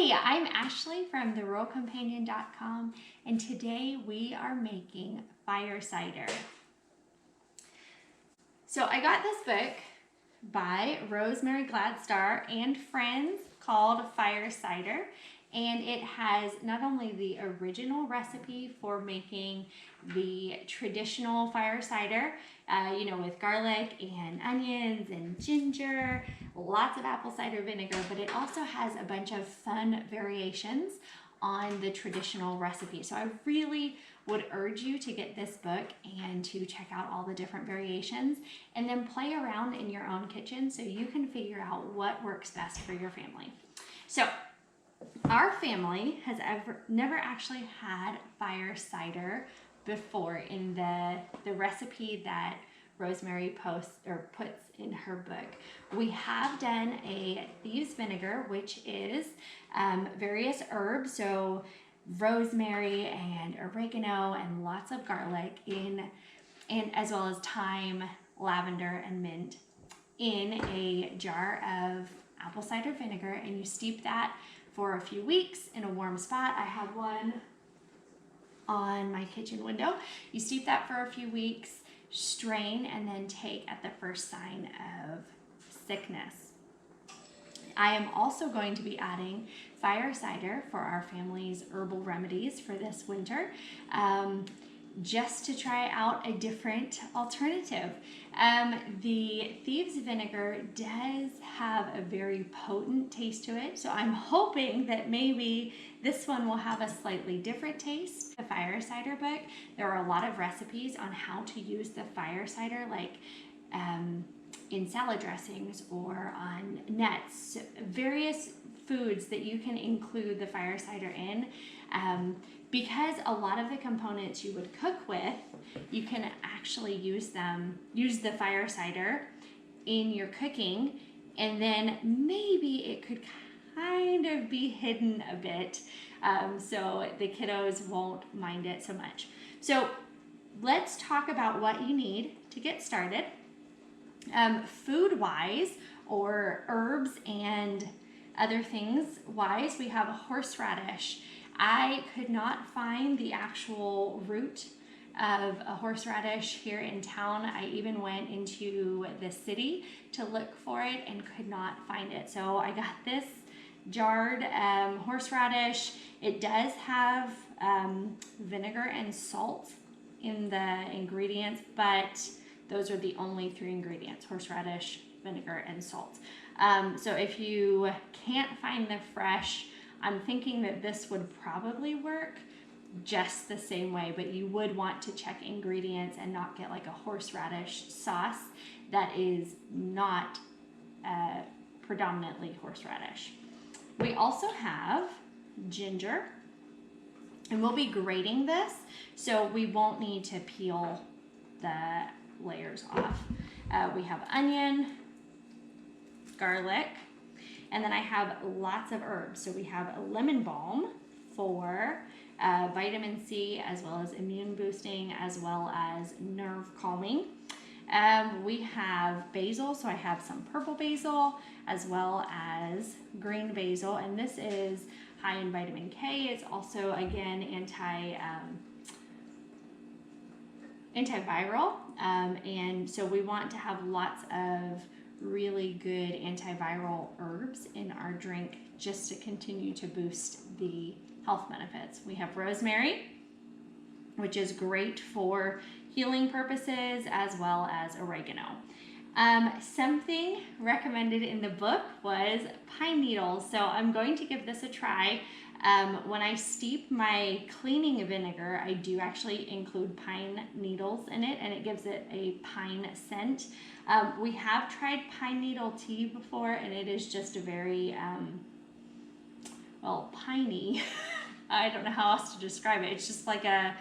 Hey, I'm Ashley from theruralcompanion.com, and today we are making fire cider. So I got this book by Rosemary Gladstar and friends called Fire Cider, and it has not only the original recipe for making the traditional fire cider, with garlic and onions and ginger, lots of apple cider vinegar, but it also has a bunch of fun variations on the traditional recipe. So I really would urge you to get this book and to check out all the different variations and then play around in your own kitchen so you can figure out what works best for your family. So our family has never actually had fire cider before in the recipe that Rosemary puts in her book. We have done a thieves vinegar, which is various herbs, so rosemary and oregano and lots of garlic and as well as thyme, lavender, and mint in a jar of apple cider vinegar, and you steep that for a few weeks in a warm spot. I have one on my kitchen window. You steep that for a few weeks, strain, and then take at the first sign of sickness. I am also going to be adding fire cider for our family's herbal remedies for this winter, just to try out a different alternative. The thieves vinegar does have a very potent taste to it, so I'm hoping that maybe this one will have a slightly different taste. The fire cider book, there are a lot of recipes on how to use the fire cider, like in salad dressings or on nuts, various foods that you can include the fire cider in. Because a lot of the components you would cook with, you can actually use the fire cider in your cooking, and then maybe it could kind of be hidden a bit, so the kiddos won't mind it so much. So let's talk about what you need to get started. Food-wise, or herbs and other things wise, we have a horseradish. I could not find the actual root of a horseradish here in town. I even went into the city to look for it and could not find it. So I got this jarred horseradish. It does have vinegar and salt in the ingredients, but those are the only three ingredients: horseradish, vinegar, and salt. So if you can't find the fresh, I'm thinking that this would probably work just the same way, but you would want to check ingredients and not get like a horseradish sauce that is not predominantly horseradish. We also have ginger, and we'll be grating this, so we won't need to peel the layers off. We have onion, garlic, and then I have lots of herbs. So we have a lemon balm for vitamin C, as well as immune boosting, as well as nerve calming. We have basil, so I have some purple basil as well as green basil, and this is high in vitamin K. It's also, again, antiviral, and so we want to have lots of really good antiviral herbs in our drink just to continue to boost the health benefits. We have rosemary, which is great for healing purposes, as well as oregano. Something recommended in the book was pine needles, so I'm going to give this a try. When I steep my cleaning vinegar, I do actually include pine needles in it, and it gives it a pine scent. We have tried pine needle tea before, and it is just a very, piney. I don't know how else to describe it. It's just like a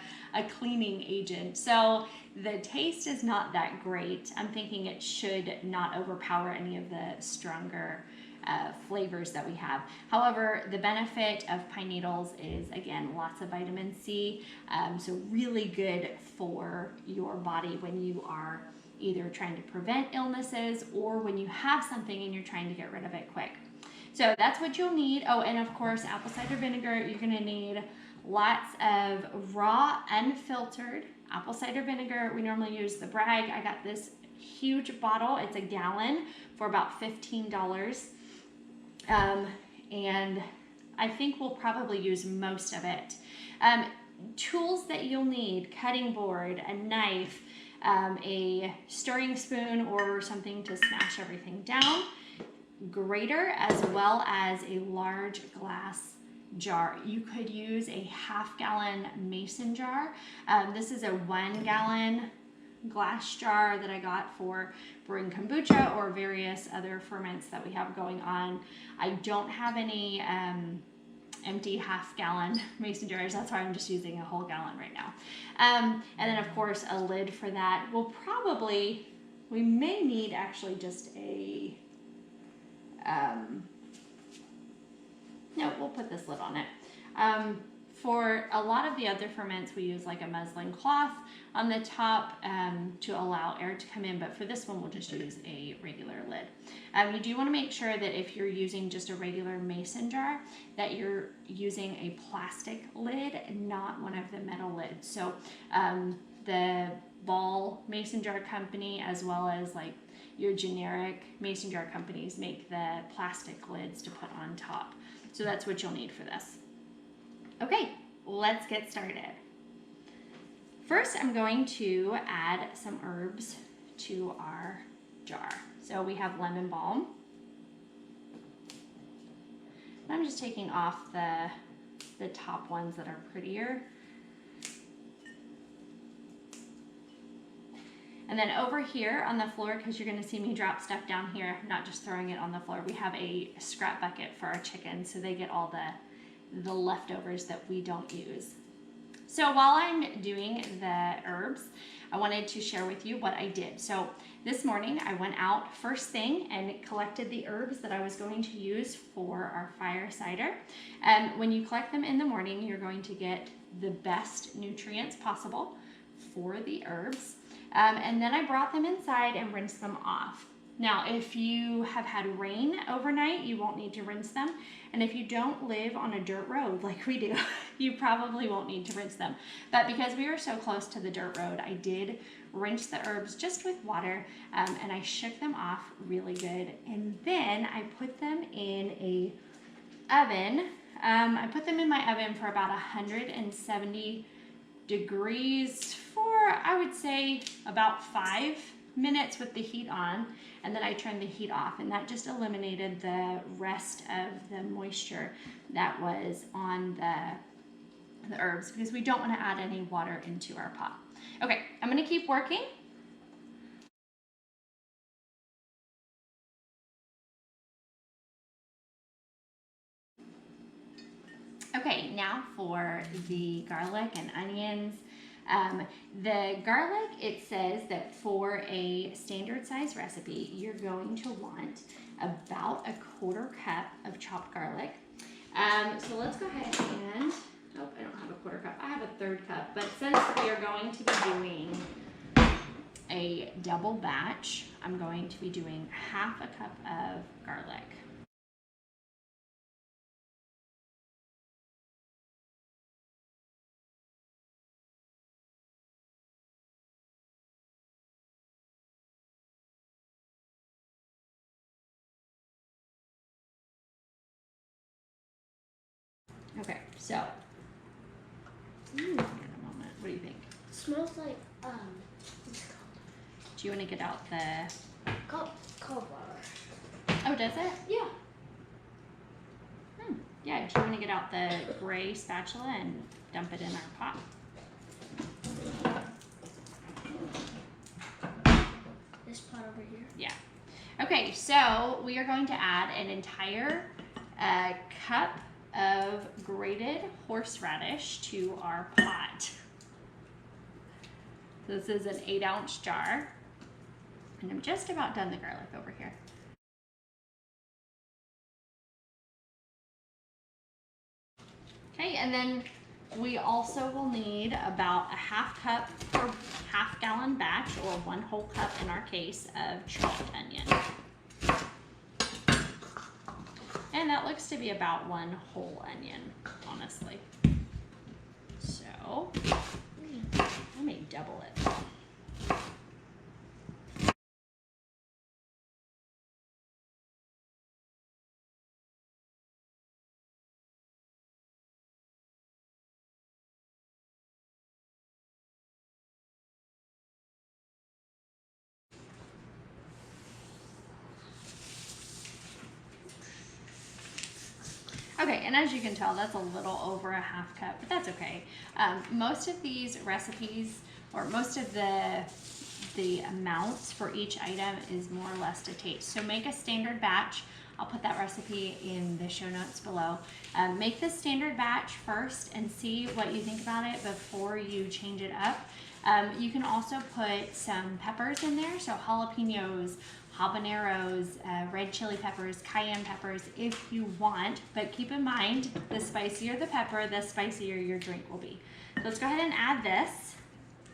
cleaning agent. So the taste is not that great. I'm thinking it should not overpower any of the stronger flavors that we have. However, the benefit of pine needles is, again, lots of vitamin C, so really good for your body when you are either trying to prevent illnesses or when you have something and you're trying to get rid of it quick. So that's what you'll need. Oh, and of course, apple cider vinegar. You're gonna need lots of raw, unfiltered apple cider vinegar. We normally use the Bragg. I got this huge bottle. It's a gallon for about $15. And I think we'll probably use most of it. Tools that you'll need: cutting board, a knife, a stirring spoon or something to smash everything down, grater, as well as a large glass jar. You could use a half-gallon mason jar. This is a 1-gallon glass jar that I got for brewing kombucha or various other ferments that we have going on. I don't have any empty half-gallon mason jars. That's why I'm just using a whole gallon right now. And then of course a lid for that. We may need actually just a, no, we'll put this lid on it. For a lot of the other ferments, we use like a muslin cloth on the top to allow air to come in, but for this one, we'll just use a regular lid. You do want to make sure that if you're using just a regular mason jar, that you're using a plastic lid, not one of the metal lids. So the Ball mason jar company, as well as like your generic mason jar companies, make the plastic lids to put on top. So that's what you'll need for this. Okay, let's get started. First, I'm going to add some herbs to our jar. So we have lemon balm. I'm just taking off the top ones that are prettier. And then over here on the floor, because you're going to see me drop stuff down here, not just throwing it on the floor, we have a scrap bucket for our chickens, so they get all the leftovers that we don't use. So while I'm doing the herbs, I wanted to share with you what I did. So this morning I went out first thing and collected the herbs that I was going to use for our fire cider. And when you collect them in the morning, you're going to get the best nutrients possible for the herbs. And then I brought them inside and rinsed them off. Now, if you have had rain overnight, you won't need to rinse them. And if you don't live on a dirt road like we do, you probably won't need to rinse them. But because we were so close to the dirt road, I did rinse the herbs just with water, and I shook them off really good. And then I put them in a oven. I put them in my oven for about 170 degrees for, I would say, about 5 minutes with the heat on, and then I turned the heat off, and that just eliminated the rest of the moisture that was on the herbs, because we don't want to add any water into our pot. Okay, I'm going to keep working. Okay, now for the garlic and onions. The garlic, it says that for a standard size recipe, you're going to want about 1/4 cup of chopped garlic. So let's go ahead and, oh, I don't have 1/4 cup, I have 1/3 cup, but since we are going to be doing a double batch, I'm going to be doing 1/2 cup of garlic. Okay, so, in a moment, what do you think? It smells like, what's it called? Do you want to get out the... Cauliflower. Oh, does it? Yeah. Yeah, do you want to get out the gray spatula and dump it in our pot? This pot over here? Yeah. Okay, so we are going to add an entire cup of grated horseradish to our pot. This is an 8-ounce jar, and I'm just about done the garlic over here. Okay, and then we also will need about 1/2 cup per 1/2 gallon batch, or 1 whole cup in our case, of chopped onion. And And that looks to be about 1 whole onion, honestly. So I may double it. Okay, and as you can tell, that's a little over a half cup, but that's okay. Most of these recipes, or most of the amounts for each item is more or less to taste. So make a standard batch. I'll put that recipe in the show notes below. Make the standard batch first and see what you think about it before you change it up. You can also put some peppers in there, so jalapenos, habaneros, red chili peppers, cayenne peppers if you want, but keep in mind the spicier the pepper, the spicier your drink will be. So let's go ahead and add this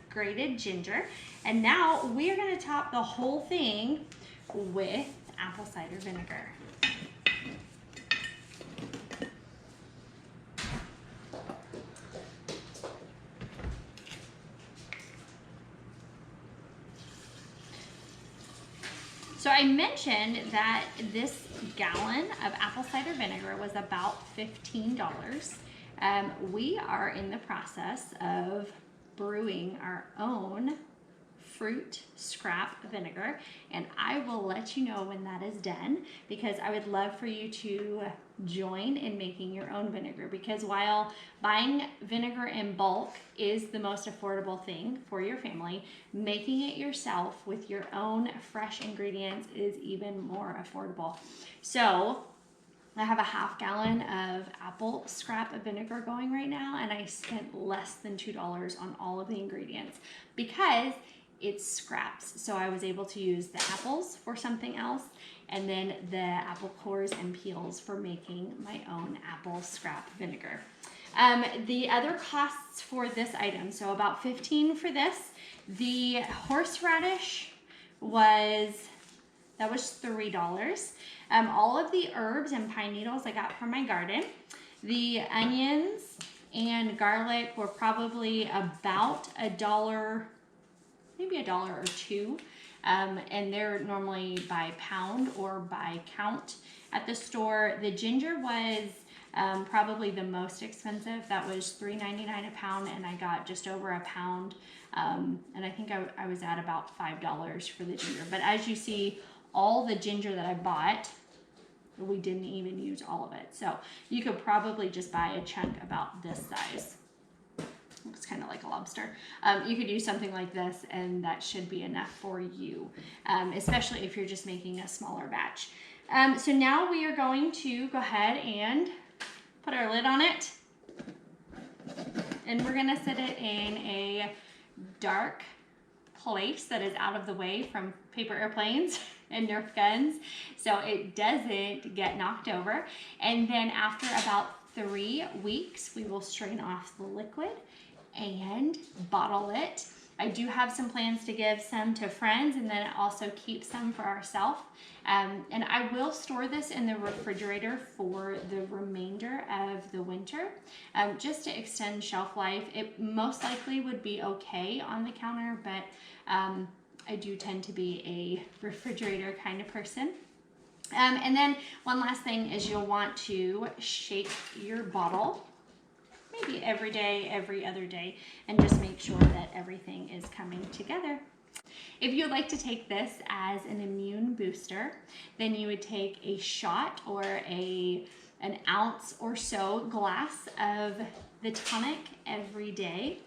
grated ginger, and now we are going to top the whole thing with apple cider vinegar. So I mentioned that this gallon of apple cider vinegar was about $15. We are in the process of brewing our own fruit scrap vinegar, and I will let you know when that is done, because I would love for you to join in making your own vinegar, because while buying vinegar in bulk is the most affordable thing for your family, making it yourself with your own fresh ingredients is even more affordable. So I have a half gallon of apple scrap vinegar going right now, and I spent less than $2 on all of the ingredients because it's scraps. So I was able to use the apples for something else, and then the apple cores and peels for making my own apple scrap vinegar. The other costs for this item, so about $15 for this. The horseradish was $3. All of the herbs and pine needles I got from my garden. The onions and garlic were probably about $1, maybe $1 or $2. And they're normally by pound or by count at the store. The ginger was probably the most expensive. That was $3.99 a pound, and I got just over a pound. And I think I was at about $5 for the ginger. But as you see, all the ginger that I bought, we didn't even use all of it. So you could probably just buy a chunk about this size. Looks kind of like a lobster. You could use something like this, and that should be enough for you, especially if you're just making a smaller batch. So now we are going to go ahead and put our lid on it, and we're going to set it in a dark place that is out of the way from paper airplanes and Nerf guns, so it doesn't get knocked over. And then after about 3 weeks, we will strain off the liquid and bottle it. I do have some plans to give some to friends, and then also keep some for ourselves. And I will store this in the refrigerator for the remainder of the winter, just to extend shelf life. It most likely would be okay on the counter, but I do tend to be a refrigerator kind of person. And then one last thing is you'll want to shake your bottle maybe every day, every other day, and just make sure that everything is coming together. If you would like to take this as an immune booster, then you would take a shot or an ounce or so glass of the tonic every day.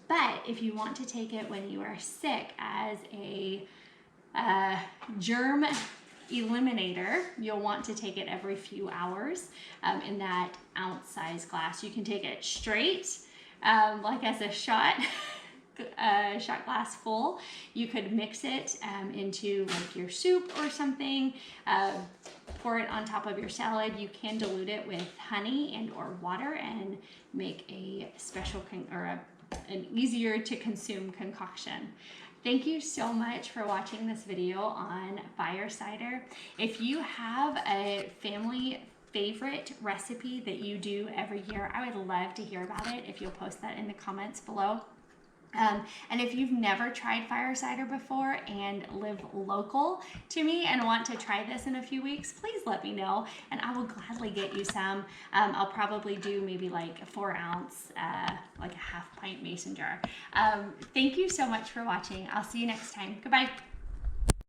But if you want to take it when you are sick as a germ eliminator, you'll want to take it every few hours in that ounce size glass. You can take it straight, like as a shot glass full. You could mix it into like your soup or something, pour it on top of your salad. You can dilute it with honey and or water and make a special an easier to consume concoction. Thank you so much for watching this video on fire cider. If you have a family favorite recipe that you do every year. I would love to hear about it if you'll post that in the comments below. And if you've never tried fire cider before and live local to me and want to try this in a few weeks, please let me know and I will gladly get you some. I'll probably do maybe like a 4 ounce, like a half pint mason jar. Thank you so much for watching. I'll see you next time. Goodbye.